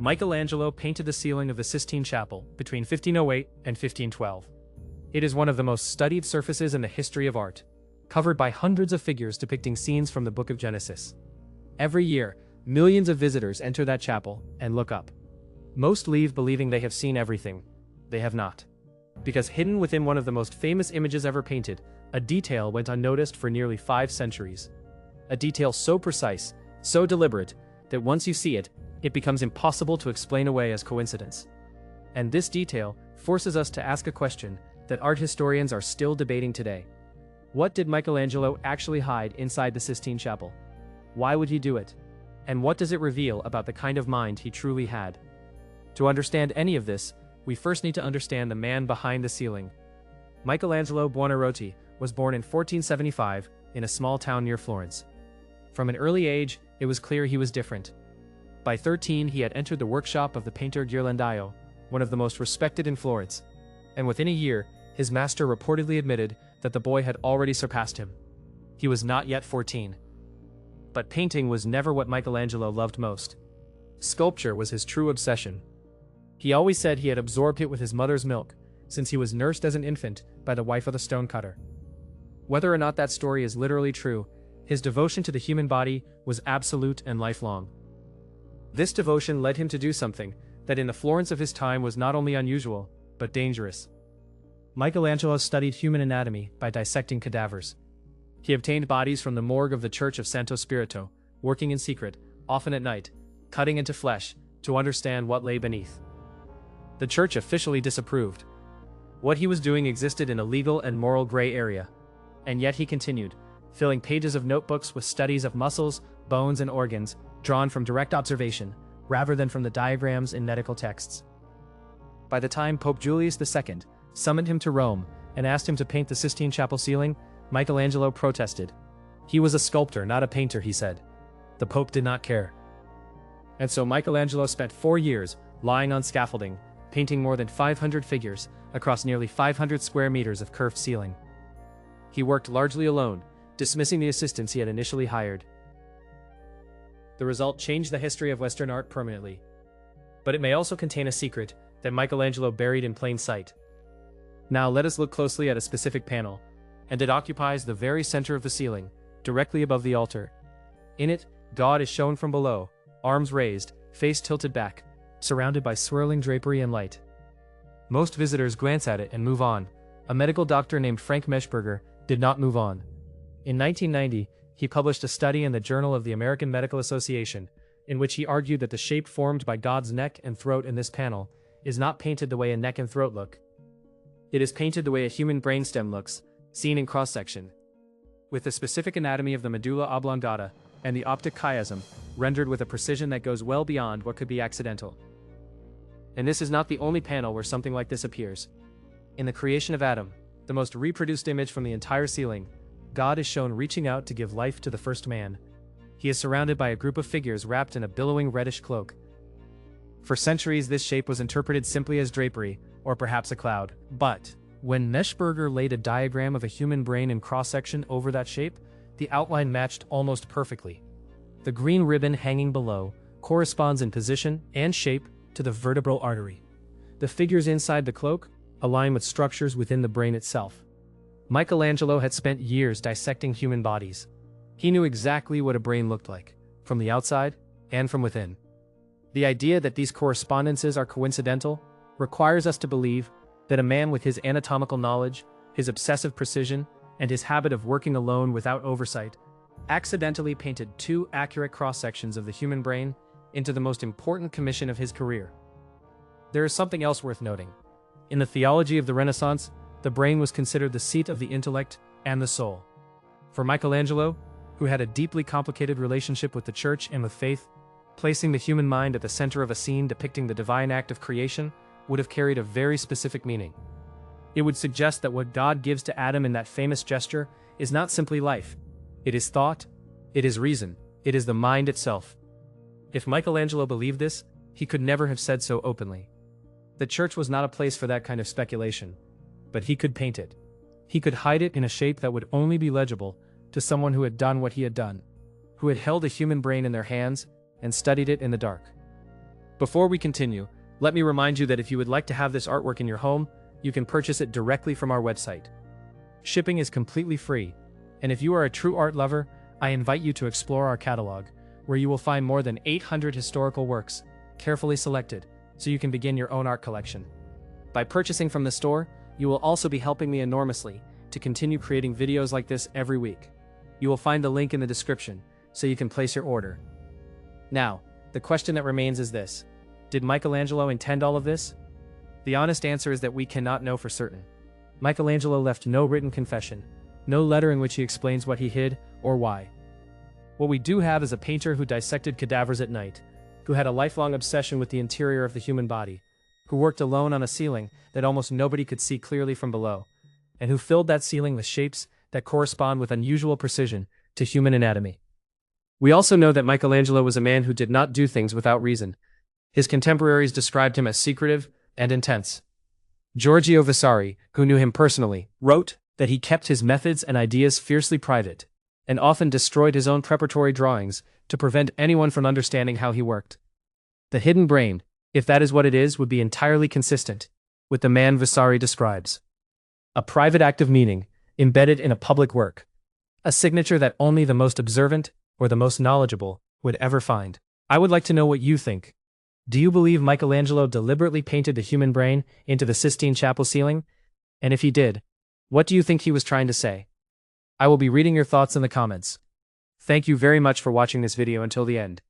Michelangelo painted the ceiling of the Sistine Chapel between 1508 and 1512. It is one of the most studied surfaces in the history of art, covered by hundreds of figures depicting scenes from the Book of Genesis. Every year, millions of visitors enter that chapel and look up. Most leave believing they have seen everything. They have not. Because hidden within one of the most famous images ever painted, a detail went unnoticed for nearly 5 centuries. A detail so precise, so deliberate, that once you see it, it becomes impossible to explain away as coincidence. And this detail forces us to ask a question that art historians are still debating today. What did Michelangelo actually hide inside the Sistine Chapel? Why would he do it? And what does it reveal about the kind of mind he truly had? To understand any of this, we first need to understand the man behind the ceiling. Michelangelo Buonarroti was born in 1475 in a small town near Florence. From an early age, it was clear he was different. By 13, he had entered the workshop of the painter Ghirlandaio, one of the most respected in Florence. And within a year, his master reportedly admitted that the boy had already surpassed him. He was not yet 14. But painting was never what Michelangelo loved most. Sculpture was his true obsession. He always said he had absorbed it with his mother's milk, since he was nursed as an infant by the wife of the stonecutter. Whether or not that story is literally true, his devotion to the human body was absolute and lifelong. This devotion led him to do something that in the Florence of his time was not only unusual, but dangerous. Michelangelo studied human anatomy by dissecting cadavers. He obtained bodies from the morgue of the Church of Santo Spirito, working in secret, often at night, cutting into flesh, to understand what lay beneath. The church officially disapproved. What he was doing existed in a legal and moral gray area. And yet he continued, filling pages of notebooks with studies of muscles, bones, and organs, drawn from direct observation, rather than from the diagrams in medical texts. By the time Pope Julius II summoned him to Rome and asked him to paint the Sistine Chapel ceiling, Michelangelo protested. He was a sculptor, not a painter, he said. The Pope did not care. And so Michelangelo spent 4 years lying on scaffolding, painting more than 500 figures across nearly 500 square meters of curved ceiling. He worked largely alone, dismissing the assistants he had initially hired. The result changed the history of Western art permanently. But it may also contain a secret that Michelangelo buried in plain sight. Now let us look closely at a specific panel, and it occupies the very center of the ceiling, directly above the altar. In it, God is shown from below, arms raised, face tilted back, surrounded by swirling drapery and light. Most visitors glance at it and move on. A medical doctor named Frank Meshberger did not move on. In 1990, he published a study in the Journal of the American Medical Association, in which he argued that the shape formed by God's neck and throat in this panel is not painted the way a neck and throat look. It is painted the way a human brainstem looks, seen in cross-section, with the specific anatomy of the medulla oblongata and the optic chiasm rendered with a precision that goes well beyond what could be accidental. And this is not the only panel where something like this appears. In the creation of Adam, the most reproduced image from the entire ceiling, God is shown reaching out to give life to the first man. He is surrounded by a group of figures wrapped in a billowing reddish cloak. For centuries, this shape was interpreted simply as drapery, or perhaps a cloud. But when Meshberger laid a diagram of a human brain in cross-section over that shape, the outline matched almost perfectly. The green ribbon hanging below corresponds in position and shape to the vertebral artery. The figures inside the cloak align with structures within the brain itself. Michelangelo had spent years dissecting human bodies. He knew exactly what a brain looked like, from the outside and from within. The idea that these correspondences are coincidental requires us to believe that a man with his anatomical knowledge, his obsessive precision, and his habit of working alone without oversight accidentally painted 2 accurate cross-sections of the human brain into the most important commission of his career. There is something else worth noting. In the theology of the Renaissance, the brain was considered the seat of the intellect and the soul. For Michelangelo, who had a deeply complicated relationship with the church and with faith, placing the human mind at the center of a scene depicting the divine act of creation would have carried a very specific meaning. It would suggest that what God gives to Adam in that famous gesture is not simply life. It is thought, it is reason, it is the mind itself. If Michelangelo believed this, he could never have said so openly. The church was not a place for that kind of speculation, but he could paint it. He could hide it in a shape that would only be legible to someone who had done what he had done, who had held a human brain in their hands and studied it in the dark. Before we continue, let me remind you that if you would like to have this artwork in your home, you can purchase it directly from our website. Shipping is completely free, and if you are a true art lover, I invite you to explore our catalog, where you will find more than 800 historical works, carefully selected, so you can begin your own art collection. By purchasing from the store, you will also be helping me enormously to continue creating videos like this every week. You will find the link in the description, so you can place your order. Now, the question that remains is this: did Michelangelo intend all of this? The honest answer is that we cannot know for certain. Michelangelo left no written confession, no letter in which he explains what he hid or why. What we do have is a painter who dissected cadavers at night, who had a lifelong obsession with the interior of the human body, who worked alone on a ceiling that almost nobody could see clearly from below, and who filled that ceiling with shapes that correspond with unusual precision to human anatomy. We also know that Michelangelo was a man who did not do things without reason. His contemporaries described him as secretive and intense. Giorgio Vasari, who knew him personally, wrote that he kept his methods and ideas fiercely private, and often destroyed his own preparatory drawings to prevent anyone from understanding how he worked. The hidden brain, if that is what it is, would be entirely consistent with the man Vasari describes. A private act of meaning, embedded in a public work. A signature that only the most observant or the most knowledgeable would ever find. I would like to know what you think. Do you believe Michelangelo deliberately painted the human brain into the Sistine Chapel ceiling? And if he did, what do you think he was trying to say? I will be reading your thoughts in the comments. Thank you very much for watching this video until the end.